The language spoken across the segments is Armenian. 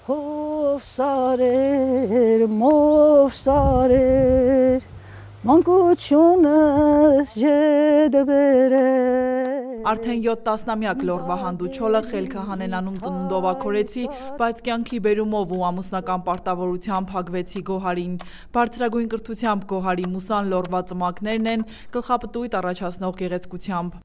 Հով սարեր, մով սարեր, մանկությունս ջեդբերեր Արդեն 7 տասնամյակ Լորվա Հանդուչոլը խելքը հանենանում ծնունդովաքորեցի, բայց կյանքի բերումով ու ամուսնական պարտավորությամբ հագվեցի Գոհարին։ Բարձրագույն կրթությամբ Գոհարի մուսան Լորվա ծմակներն են գլխապտույտ առաջացնող գեղեցկությամբ։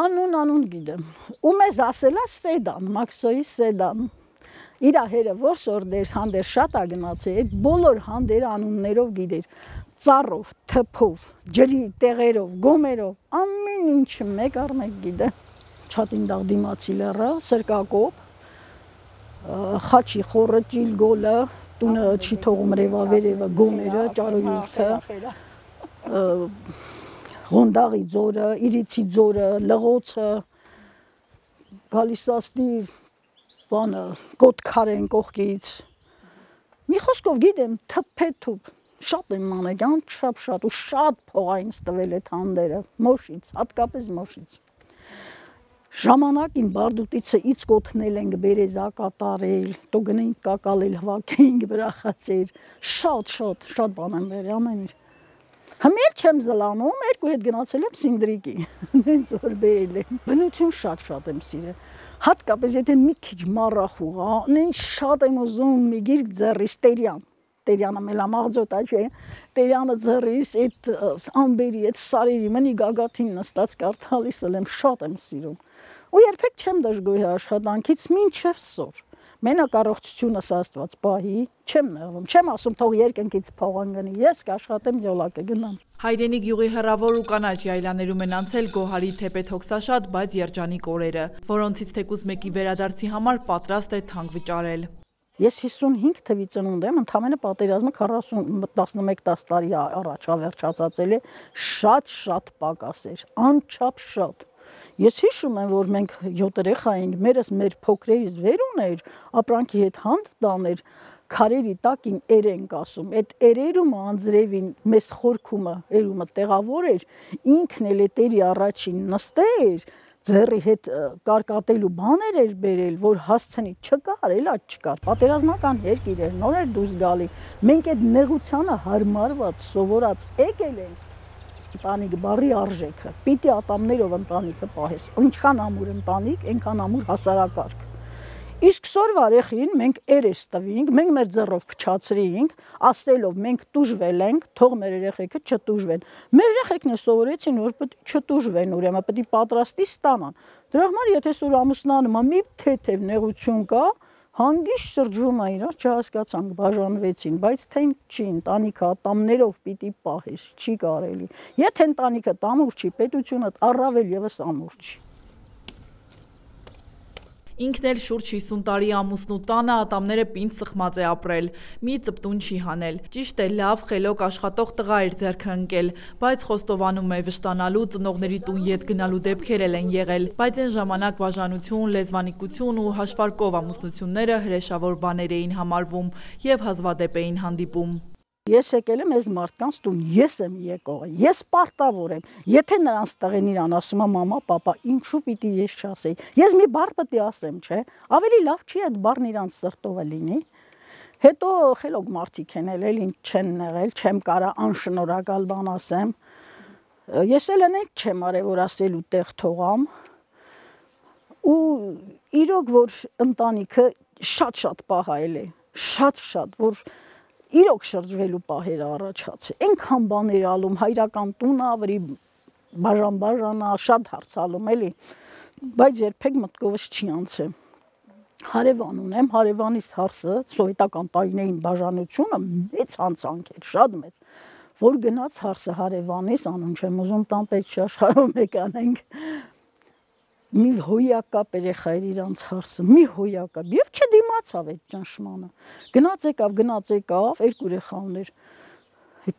Անուն գիտեմ, ու մեզ ասելա Սեդան, Մաքսոյի Սեդան։ Իրա հերը որսոր դեր հանդեր շատ ագնացի, այդ բոլոր հանդեր անուններով գիտեր, ծառով, թփով, ջրի տեղերով, գոմերով, ամեն ինչ մեկ առ մեկ գիտե։ Չատինդաղ դիմացի լեռը, սրկակոպ, խաչի խորը ճիլ գոլը, տունը չի թողում ռևավերևը, գոմերը, ճարոյուրթը, Ղոնդաղի ձորը, Իրիցի ձորը, լղոցը, գալիսաստի բանը, կոտքարեն կողքից։ Մի խոսքով գիտեմ, թփեթուփ, շատ եմ մանեկ, անչափ շատ, ու շատ փող այնց տվել այդ հանդերը, Մոշից, հատկապես Մոշից։ Ժամանակ իմ բարդուտիցը իծ կոթնել ենք բերեզա կատարել, տո գնենք կակալել հվակեինք բրախացեր, շատ բան եմ բերի, ամեն իր։ Հմեր չեմ զլանում, երկու հետ գնացել եմ Սինդրիկի, նենց որ բերել եմ։ Բնություն շատ եմ սիրել, հատկապես եթե մի քիչ մառախուղ, նենց շատ եմ ուզում մի գիրք ձեռիս Տերյանը մելամաղձոտ չէ, Տերյանը ձեռիս այդ ամբերի, այդ սարերի մնի գագաթին նստած կարդալիս եմ, շատ եմ սիրում։ Ու երբեք չեմ դժգոհի աշխատանքից մինչև սոր։ Մենակ առողջությունս Աստված պահի, չեմ նեղվում, չեմ ասում թող երկնքից փող ընկնի, ես կաշխատեմ յոլակը գնամ։ Հայրենի գյուղի հեռավոր ու կանաչ յայլաներում են անցել Գոհարի թեպեթոքսաշատ, բայց երջանիկ օրերը, որոնցից թեկուզ մեկի վերադարձի համար պատրաստ է թանկ վճարել։ Ես 55 թվի ծնունդ եմ, ընդամենը պատերազմը 11 տարի առաջ ավերջացածել է, շատ պակաս էր, անչափ շատ։ Ես հիշում եմ, որ մենք 7 երեխա էինք, մեր փոքրերից վեր ուներ, ապրանքի հետ հանդ տաներ, քարերի տակին ենք ասում, այդ երերումը անձրևին մեզ խորքումը, երումը տեղավոր էր, ինքն էլ էտերի առաջին նստեր, ձեռի հետ կարկատելու բաներ էր բերել, որ հասցնի չկար, էլա չկար, պատերազմական երկիր էր, նոր էր դուրս գալի, մենք այդ նեղությանը հարմարված, սովորած եկել ենք, ընտանիք բառի արժեքը, պիտի ատամներով ընտանիքը պահես, ինչքան ամուր ընտանիք, այնքան ամուր հասարակարգ։ Իսկ սորվա երեխին մենք երես տվինք, մենք մեր ձեռով փչացրինք, ասելով մենք տուժվել ենք, թող մեր երեխեքը չտուժվեն։ Մեր երեխեքն սովորեցին, որ պետք չտուժվեն, ուրեմն պետք է պատրաստի ստանան։ Դրա համար եթե սոր ամուսնանում է մի թեթև նեղություն կա, հանգիստ շրջում է իրար, չհասկացանք, բաժանվեցին, բայց թե չի, ընտանիքը ատամներով պիտի պահես, չի կարելի։ Եթե ընտանիքը ամուր չի, պետությունը առավել եւս ամուր չի։ Ինքն էլ շուրջ 50 տարի ամուսնու տանը ատամները պինդ սխմած է ապրել, մի ծպտուն չի հանել։ Ճիշտ է, լավ, խելոք աշխատող տղա էր ձեռքը ընկել, բայց խոստովանում է վշտանալու, ծնողների տուն ետ գնալու դեպքեր են եղել, բայց այն ժամանակ բաժանություն, լեզվանիկություն ու հաշվարկով ամուսնությունները հրեշավոր բաներ էին համարվում եւ հազվադեպ էին հանդիպում։ Ես եկել եմ այս մարդկանց տուն, ես եմ եկողը, ես պարտավոր եմ, եթե նրանց տղեն իրան ասում է մամա, պապա, ինչու պիտի ես չասեի, ես մի բառ պետք է ասեմ, չէ, ավելի լավ չի այդ բառն իրանց սրտով լինի, հետո խելոք մարդիկ են էլ ինչ չեն նեղել, չեմ կարա անշնորհակալ բան ասեմ, ես էլ այնք չեմ արել, որ ասելու տեղ թողամ, ու իրոք, որ ընտանիքը շատ պահայել է, շատ, որ իրոք շրջվելու պահերը առաջացել, այնքան բաներ ալում, հայրական տունը ավելի բաժանա, շատ հարցալում էլի, բայց երբեք մտքովս չի անցել։ Հարևան ունեմ, հարևանիս հարցը, սովետական տարիներին բաժանությունը մեծ հանցանք էր, շատ մեծ, որ գնաց հարցը հարևանիս, անուն չեմ ուզում տան պետք չաշխարհում եք անենք, մի հոյակապ երեխա էր իրանց հարցը, մի հոյակապ, եւ չդիմացավ այդ ճնշմանը, գնաց եկավ, երկու երեխա ուներ,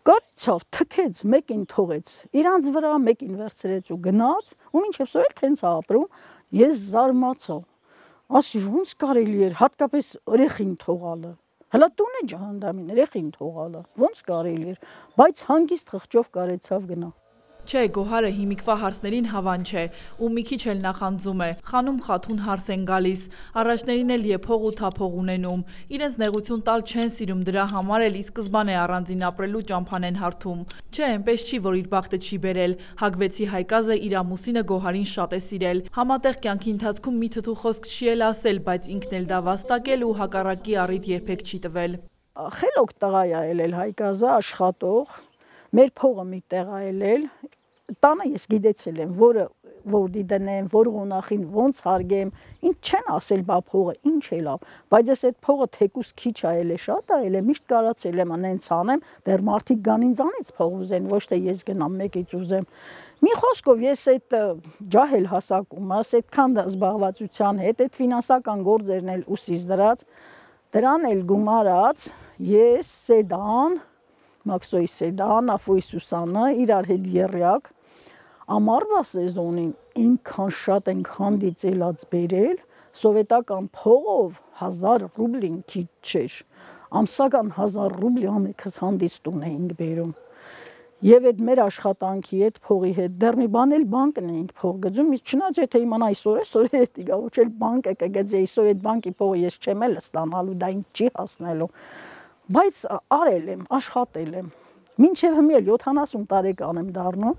կարեցավ, թքեց, մեկին թողեց, իրանց վրա մեկին վերցրեց ու գնաց, ու մինչև սոր էլ տենց ապրում, ես զարմացա, ասի ոնց կարելի էր, հատկապես երեխին թողալը, հլա տունը ջահանդամին, երեխին թողալը, ոնց կարելի էր, բայց հանգիստ խղճով կարեցավ գնա։ Չէ, Գոհարը հիմիկվա հարցներին հավան չէ, ու մի քիչ էլ նախանձում է, խանում խաթուն հարց են գալիս, առաջներին էլ եփող ու թափող ունենում, իրենց նեղություն տալ չեն սիրում, դրա համար էլ ի սկզբանե առանձին ապրելու ճամփան են հարթում։ Չէ, այնպես չի, որ իր բախտը չի բերել, Հակվեցի Հայկազը իր ամուսինը Գոհարին շատ է սիրել, համատեղ կյանքի ընթացքում մի թթու խոսք չի էլ ասել, բայց ինքն էլ դա վաստակել ու հակառակի առիթ երբեք չի տվել։ Խելոք տղա է ելել Հայկազը, աշխատող, մեր փողը մի տեղ է ելել, տանը ես գիտեցել եմ, որ դիտենեմ, որ գոնախին ոնց հարգեմ, ինչ չեն ասել բա փողը, ինչ է լավ, բայց ես այդ փողը թեկուս քիչ այել է, շատ այել է, միշտ կարացել եմ անենց անեմ, դեռ մարդիկ գան ինձանից փող ուզեն, ոչ թե ես գնամ մեկից ուզեմ։ Մի խոսքով ես այդ ջահել հասակումս, այդքան զբաղվածության հետ, այդ ֆինանսական գործերն էլ ուսից դրած, դրան էլ գումարած, ես սեդան, Մաքսոյի սեդան, Աֆոյի Սուսանը, իրար հետ եռյակ, ամառվա սեզոնին ինքան շատ ենք հանդիծելած բերել, սովետական փողով 1000 ռուբլին քիչ չէր, ամսական 1000 ռուբլի ամենքս հանդիծ տուն էինք բերում, եւ այդ մեր աշխատանքի հետ փողի հետ դեռ մի բան էլ բանկն էինք փող գծում, իսկ չնայած եթե իմանա այսօր էդի գա, ոչ էլ բանկ է կգծի, այսօր այդ բանկի փողը ես չեմ էլ ստանալու, դա ինձ չի հասնելու, բայց արել եմ, աշխատել եմ, մինչև հիմա 70 տարեկան եմ դառնում,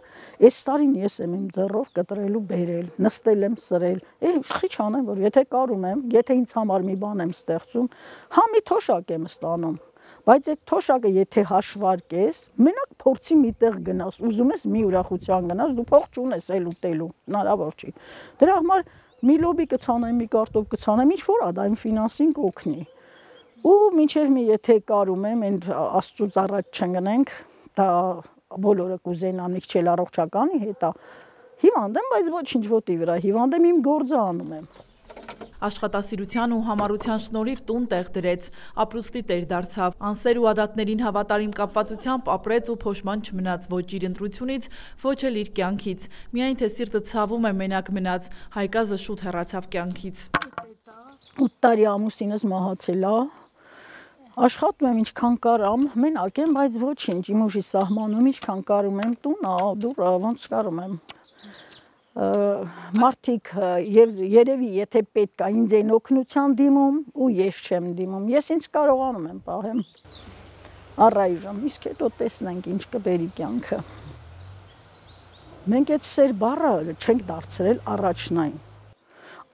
այս տարին ես եմ իմ ձեռով կտրելու բերել, նստել եմ սրել, խիչ անեմ, որ եթե կարում եմ, եթե ինձ համար մի բան եմ ստեղծում, հա մի թոշակ եմ ստանում, բայց այդ թոշակը եթե հաշվարկես, մենակ փորձի մի տեղ գնաս, ուզում ես մի ուրախության գնաս, դու փող չունես էլ ուտելու, հնարավոր չի, դրա համար մի լոբի կցանեմ, մի կարտոֆ կցանեմ, ինչ որ ա դա իմ ֆինանսին կօգնի։ Ու մինչև մի եթե կարում եմ, այն Աստծուց առաջ չընկնենք, դա բոլորը կուզենան իջել առողջականի հետ, հիվանդ եմ, բայց ոչինչ ոտի վրա, հիվանդ եմ, իմ գործը անում եմ։ Աշխատասիրության ու համառության շնորհիվ տուն տեղ դրեց, ապրուստի տեր դարձավ, անսեր ու ադատներին հավատարիմ կապվածությամբ ապրեց ու փոշման չմնաց ոչ իր ընտրությունից, ոչ էլ իր կյանքից, միայն թե սիրտը ցավում է մենակ մնաց, Հայկազը շուտ հեռացավ կյանքից։ 8 տարի ամուսինս մահացել է, աշխատում եմ ինչքան կարամ, մենակ եմ, բայց ոչինչ, իմ ուժի սահմանում ինչքան կարում եմ, տուն, դուռը, ոնց կարում եմ։ Մարդիկ երևի եթե պետք է ինձ են օգնության դիմում ու ես չեմ դիմում, ես ինձ կարողանում եմ պահեմ առայժմ, իսկ հետո տեսնենք ինչ կբերի կյանքը։ Մենք այդ սեր բառը չենք դարձրել առաջնային,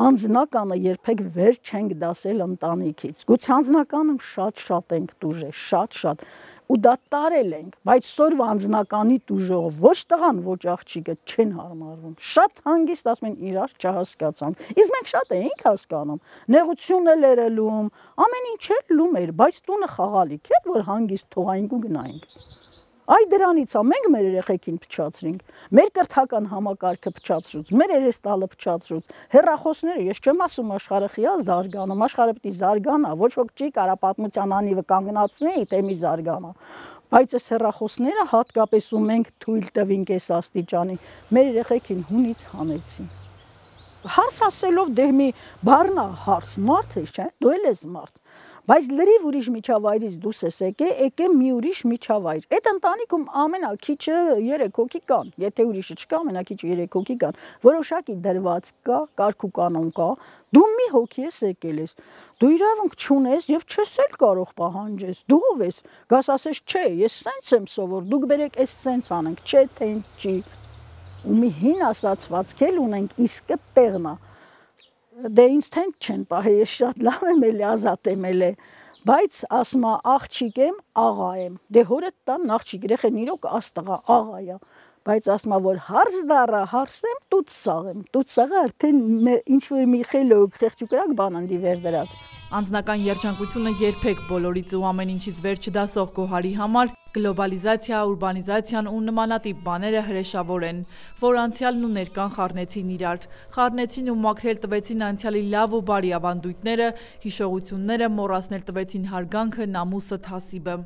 անձնականը երբեք վեր չենք դասել ընտանիքից, գուցե անձնականում շատ ենք տուժել, շատ, ու դա տարել ենք, բայց սորվա անձնականի տուժողը ոչ տղան, ոչ աղջիկը չեն հարմարվում, շատ հանգիստ ասում են իրար չհասկացանք, իսկ մենք շատ էինք հասկանում, նեղություն էլ էր լում, ամեն ինչ էր լում էր, բայց տունը խաղալիք էր, որ հանգիստ թողայինք ու գնայինք։ Այ դրանից է մենք մեր երեխեքին փչացրինք, մեր կրթական համակարգը փչացրուց, մեր երեստալը փչացրուց, հեռախոսները, ես չեմ ասում աշխարհը խիա զարգանում, աշխարհը պիտի զարգանա, ոչ ոք չի կարա պատմության անիվը կանգնացնի, թե մի զարգանա, բայց այս հեռախոսները հատկապես ու մենք թույլ տվինք այս աստիճանի, մեր երեխեքին հունից հանեցին։ Հարց ասելով դե մի բառնա հարց, մարդ է, չէ՞, դու էլ ես մարդ։ Բայց լրիվ ուրիշ միջավայրից դուրս ես եկե մի ուրիշ միջավայր։ Այդ ընտանիքում ամենակիչը 3 հոգի կան, եթե ուրիշը չկա, ամենակիչը 3 հոգի կան, որոշակի դրված կա, կարգ ու կանոն կա, դու մի հոգի ես եկել ես, դու իրավունք չունես եւ չես էլ կարող պահանջես, դու ով ես, գաս ասես չէ, ես սենց եմ սովոր, դուք բերեք էս սենց անենք, չէ թե չի, ու մի հին ասացվածք էլ ունենք, իսկը տեղնա։ Դե ինձ թենք չեն պահե, ես շատ լավ եմ էլի, ազատ եմ էլի, բայց ասում է աղջիկ եմ, աղա եմ, դե հորդ տան աղջիկ, երեխեն իրոք աստղա, աղա է, բայց ասում է որ հարց դառա, հարցեմ, տուտ սաղը արդեն ինչ-որ մի խելոք, խեղճուկրակ բան ընդի վեր դրած։ Անձնական երջանկությունը երբեք բոլորից ու ամեն ինչից վեր չդասող Գոհարի համար գլոբալիզացիա, ուրբանիզացիան ու նմանատիպ բաները հրեշավոր են, որ անցյալն ու ներկան խառնեցին իրար, խառնեցին ու մաքրել տվեցին անցյալի լավ ու բարի ավանդույթները, հիշողությունները, մոռացնել տվեցին հարգանքը, նամուսը, թասիբը։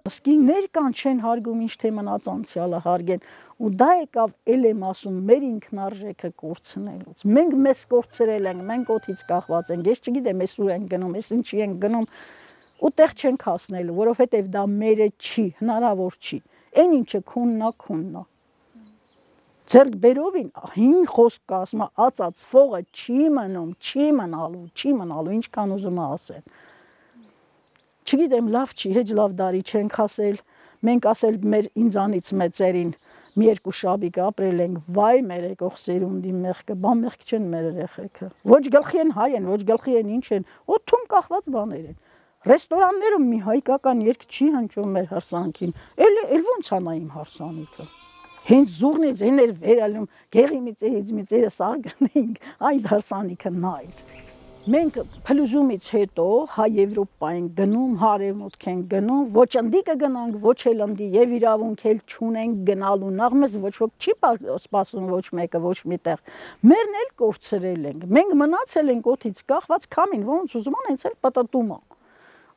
Ասկի ներկան չեն հարգում, ինչ թե մնաց անցյալը հարգեն, ու դա եկավ էլ եմ ասում մեր ինքնարժեքը կորցնելուց, մենք մեզ կորցրել ենք, մենք օդից կախված ենք, ես չգիտեմ ես ուր ենք գնում, ես ինչի ենք գնում ու տեղ չենք հասնելու, որովհետև դա մերը չի, հնարավոր չի, Այն ինչը քուննա։ Ձերք բերովին հին խոսք ասում ածած ֆողը չի մնալու, ինչքան ուզում ասեն։ Չգիտեմ, լավ չի, հեչ լավ դարի չենք ասել, մենք ասել մեր ինձանից մեծերին մի երկու շաբիկ ապրել ենք, վայ մեր եկող սերունդի մեղքը, բան մեղք չեն մեր երեխեքը։ Ոչ գլխի են հայ են, ոչ գլխի են ինչ են, օդում կախված բաներ են։ Ռեստորաններում մի հայկական երգ չի հնչում մեր հարսանքին, էլ ոնց անա իմ հարսանիքը։ Հենց զուռնից են էր վերալում, գեղի միծերը սարգնեինք, այս հարսանիքը նայր։ Մենք փլուզումից հետո հայ Եվրոպային գնում, հարևմուտք են գնում, ոչ ընդի կգնանք, ոչ էլ ընդի եւ իրավունք էլ չունենք գնալու, նախ մեզ ոչ ոք չի սպասում ոչ մեկը, ոչ միտեղ։ Մերն էլ կորցրել ենք։ Մենք մնացել ենք օդից կախված քամին, ոնց ուզում են, հենց էլ պատտում է։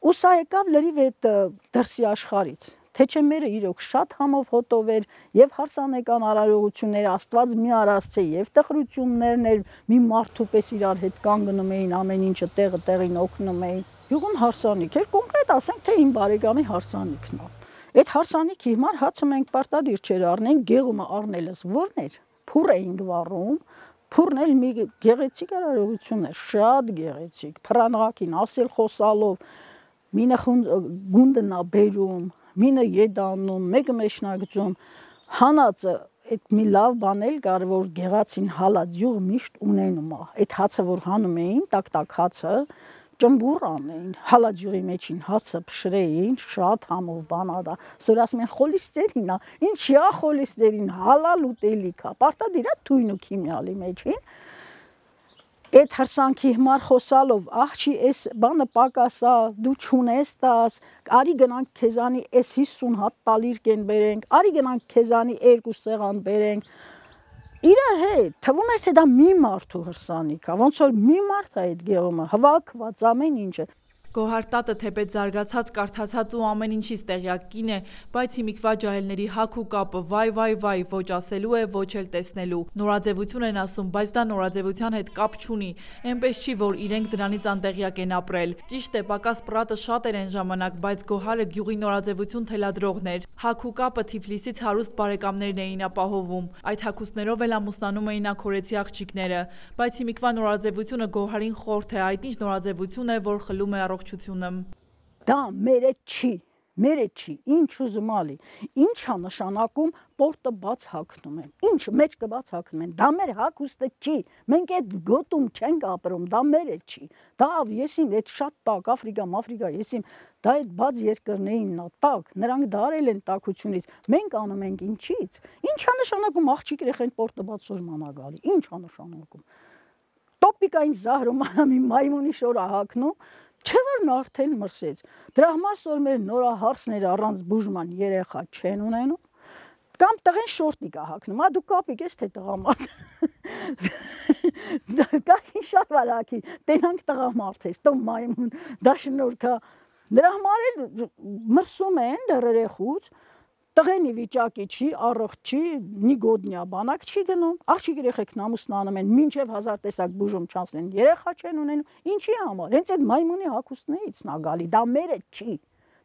Ու սա եկավ լրիվ այդ դրսի աշխարից։ Թե չէ մերը իրոք շատ համով հոտով էր եւ հարսանեկան արարողություններ Աստված մի արասցե եւ տխրություններն էր մի մարդու պես իրար հետ կանգնում էին ամեն ինչը տեղին օգնում էին յուղում հարսանիք էր կոնկրետ ասենք թե իմ բարեկամի հարսանիքն է այդ հարսանիքի հիմար հացը մենք պարտադիր չեր առնենք գեղումը առնելս որն էր փուռ էինք վառում փուռն էլ մի գեղեցիկ արարողություն է շատ գեղեցիկ փրանղակին ասել խոսալով մինը գունդն է բերում Մինը եդանում, մեկը մեջնագծում, հանածը այդ մի լավ բան էլ կար, որ գեղացին հալած յուղ միշտ ունենում է, այդ հացը, որ հանում էին, տակ հացը, ճմբուր անեին, հալած յուղի մեջին հացը փշրեին, շատ համով բան ա դա, սոր ասում են խոլիստերին ա, ինչի ա խոլիստերին, հալալ ուտելիք ա, պարտադիր ա թույն ու քիմիալի մեջին, Այդ հարսանքի հիմար խոսալով, աղջի այս բանը պակասա, դու չունես տաս, արի գնանք քեզանի այս 50 հատ տալիր կեն բերենք, արի գնանք քեզանի 2 սեղան բերենք, իրար հետ, թվում էր թե դա մի մարդու հրսանիք է, ոնց որ մի մարդ է այդ գեղումը, հվակված ամեն ինչը, Գոհար տատը թեպետ զարգացած, կարդացած ու ամեն ինչից տեղյակ կին է, բայց հիմիկվա ջահելների հաք ու կապը վայ, ոչ ասելու է, ոչ էլ տեսնելու։ Նորաձևություն են ասում, բայց դա նորաձևության հետ կապ չունի, այնպես չի, որ իրենք դրանից անտեղյակ են ապրել։ Ճիշտ է, պակաս պրատը շատեր են ժամանակ, բայց Գոհարը գյուղի նորաձևություն թելադրողն էր։ Հաք ու կապը Թիֆլիսից հարուստ բարեկամներն էին ապահովում։ Այդ հագուստներով էլ ամուսնանում էին աքորեցի աղջիկները, բայց հիմիկվա նորաձևությունը Գոհարին խորթ է, այդ ինչ նորաձևություն է, որ խլում է Դա մերը չի, ինչ ուզումալի, ինչ է նշանակում պորտը բաց հագնում են, ինչ մեջքը բաց հագնում են, դա մեր հագուստը չի, մենք այդ գոտում չենք ապրում, դա մերը չի, դա եսիմ այդ շատ տակ, Աֆրիկա, եսիմ, դա այդ բաց երկրներինն է տակ, նրանք դարել են տակությունից, մենք անում ենք ինչից, ինչ է նշանակում աղջիկ երեխային պորտը բաց սորման ա գալի, ինչ է նշանակում, տոպիկային զահրում անամի մայմունի շորը հագնում, Չէ որ նա արդեն մրսեց, դրա համար սոր մեր նորահարսները առանց բուժման երեխա չեն ունենում, կամ տղեն շորտիկ է հագնում, դու կապիկ ես թե տղամարդ, կակին շարվարակի, տենանք տղամարդ ես, տո մայմուն, դա շնորք է, դրա համար էլ մրսում են դեռ երեխուց, Տղենի վիճակի չի, առողջ չի, նիգոդնյա բանակ չի գնում, աղջիկ երեխեքն ամուսնանում են, մինչև 1000 տեսակ բուժում չանցնեն, երեխա չեն ունենում, ինչի համար, հենց այդ մայմունի հագուստներից նա գալի, դա մերը չի,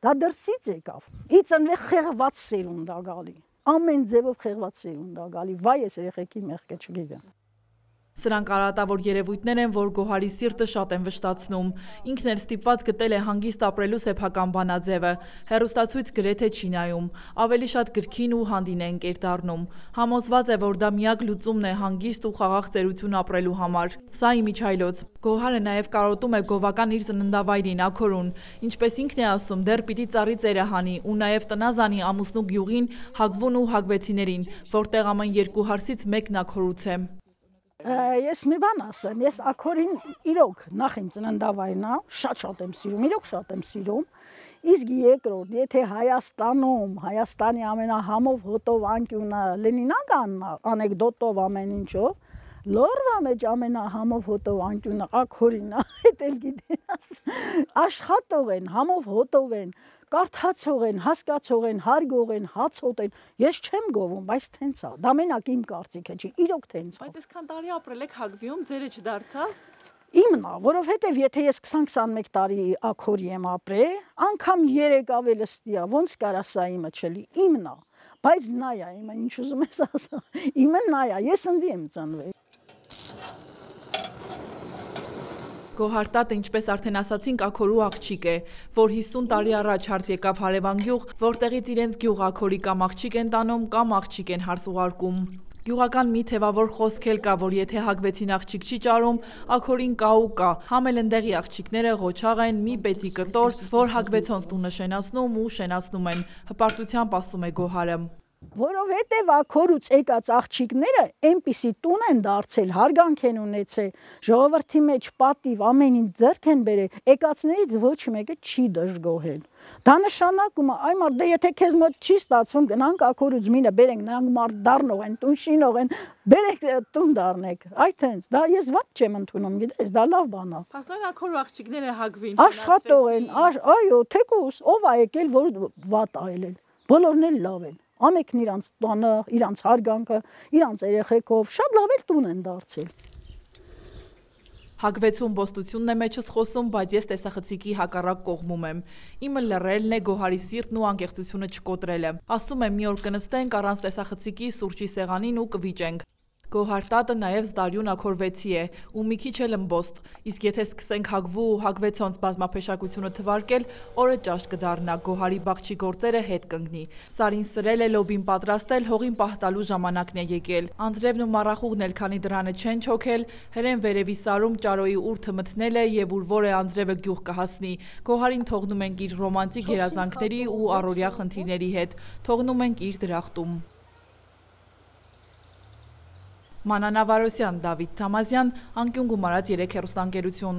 դա դրսից եկավ, ի ծնվի խեղված սերունդ ա գալի, ամեն ձևով խեղված սերունդ ա գալի, վայ ես երեխեքի մեղքը չգիտեմ։ Սրանք արատավոր երևույթներ են, որ Գոհարի սիրտը շատ են վշտացնում։ Ինքն էլ ստիպված գտել է հանգիստ ապրելու սեփական բանաձևը։ Հեռուստացույց գրեթե չի նայում, ավելի շատ գրքին ու հանդին է ընկեր դառնում։ Համոզված է, որ դա միակ լուծումն է հանգիստ ու խաղաղ ծերություն ապրելու համար։ Սա իմիջայլոց։ Գոհարը նաև կարոտում է գովական իր ծննդավայրին Աքորուն։ Ինչպես ինքն է ասում, դեռ պիտի ծառի ծերը հանի ու նաև տնազանի ամուսնու գյուղին Հագվուն ու Հագվեցիներին, որտեղ ամեն երկու հարսից մեկն Աքորուց է։ Ես մի բան ասեմ, ես Աքորին իրոք նախ իմ ծննդավայրն է, շատ եմ սիրում, իրոք շատ եմ սիրում, իսկ երկրորդ, եթե Հայաստանում, Հայաստանի ամենահամով հոտով անկյունը Լենինագրանն է, անեկդոտով ամեն ինչով, լորվա մեջ ամենահամով հոտով անկյունը Աքորին է, այդ էլ գիտես, աշխատող են, համով հոտով են, կարդացող են, հասկացող են, հարգող են, հացոտ են, ես չեմ գովում, բայց թենց է, դա մենակ իմ կարծիքը չի, իրոք թենց է։ Բայց այսքան տարի ապրել եք Հագվիում, ձերը չդարձավ։ Իմն է, որովհետև եթե ես 20-21 տարի Աքորի եմ ապրել, անգամ 3 ավելստի է, ոնց կարա սա իմը չլի, իմն է։ Բայց նա է, իմը ինչ ուզում ես ասա։ Իմը նա է, ես ընդ եմ ծնվել։ Գոհար տատը, ինչպես արդեն ասացինք, աքորու աղջիկ է, որ 50 տարի առաջ հարց եկավ հարևան գյուղ, որտեղից իրենց գյուղ աքորի կամ աղջիկ են տանում, կամ աղջիկ են հարց ուղարկում։ Գյուղական մի թևավոր խոսք էլ կա, որ եթե հագվեցին աղջիկ չի ճարում, աքորին կա ու կա, համ էլ ընդեղի աղջիկները ղոչաղ են, մի պեծի կտոր, որ հագվեցոնց տունը շենացնում ու շենացնում են, հպարտությամբ ասում է Գոհարը։ Որովհետև աքորուց եկած աղջիկները այնպիսի տուն են դարձել, հարգանք են ունեցել, ժողովրդի մեջ պատիվ ամեն ինչ ձեռք են բերել, եկածներից ոչ մեկը չի դժգոհել։ Դա նշանակում է, այ մարդ, դե եթե քեզ մոտ չի ստացվում, գնանք աքորուց մինը բերենք, նրանք մարդ դառնող են, տուն շինող են, բերեք տուն դառնեք։ Այդ հենց, դա ես վատ չեմ ընդունում, գիտես, դա լավ բան է։ Փաստորեն աքորու աղջիկները հագվին, աշխատող են, այո, թեկուզ, ով է եկել, որ վատ այել են, բոլորն էլ լավ են։ Ամենքն իրանց տանը, իրանց հարգանքը, իրանց երեխեքով շատ լավ էլ տուն են դարձել։ Հագվեցուն բոստությունն է մեջս խոսում, բայց ես տեսախցիկի հակառակ կողմում եմ։ Իմը լռելն է, Գոհարի սիրտն ու անկեղծությունը չկոտրելը։ Ասում եմ մի օր կնստենք առանց տեսախցիկի սուրճի սեղանին ու կվիճենք։ Գոհար տատը նաև զդարյուն աքորվեցի է ու մի քիչ էլ ըմբոստ, իսկ եթե սկսենք հագվու ու հագվեցոնց բազմափեշակությունը թվարկել, օրը ճաշ կդառնա, Գոհարի բաղչի գործերը հետ կընկնի։ Սարին սրել է, լոբին պատրաստել, հողին պահտալու ժամանակն է եկել։ Անձրևն ու մառախուղն էլ քանի դրանը չեն չոքել, հրեն վերևի սարում ճարոյի ուրթը մթնել է եւ ուր որ է անձրևը գյուղ կհասնի։ Գոհարին թողնում ենք իր ռոմանտիկ երազանքների ու առօրյա խնդիրների հետ, թողնում ենք իր դրախտում։ Մանանա Վարոսյան, Դավիթ Թամազյան, անկյուն գումարած 3 հեռուստաընկերություն։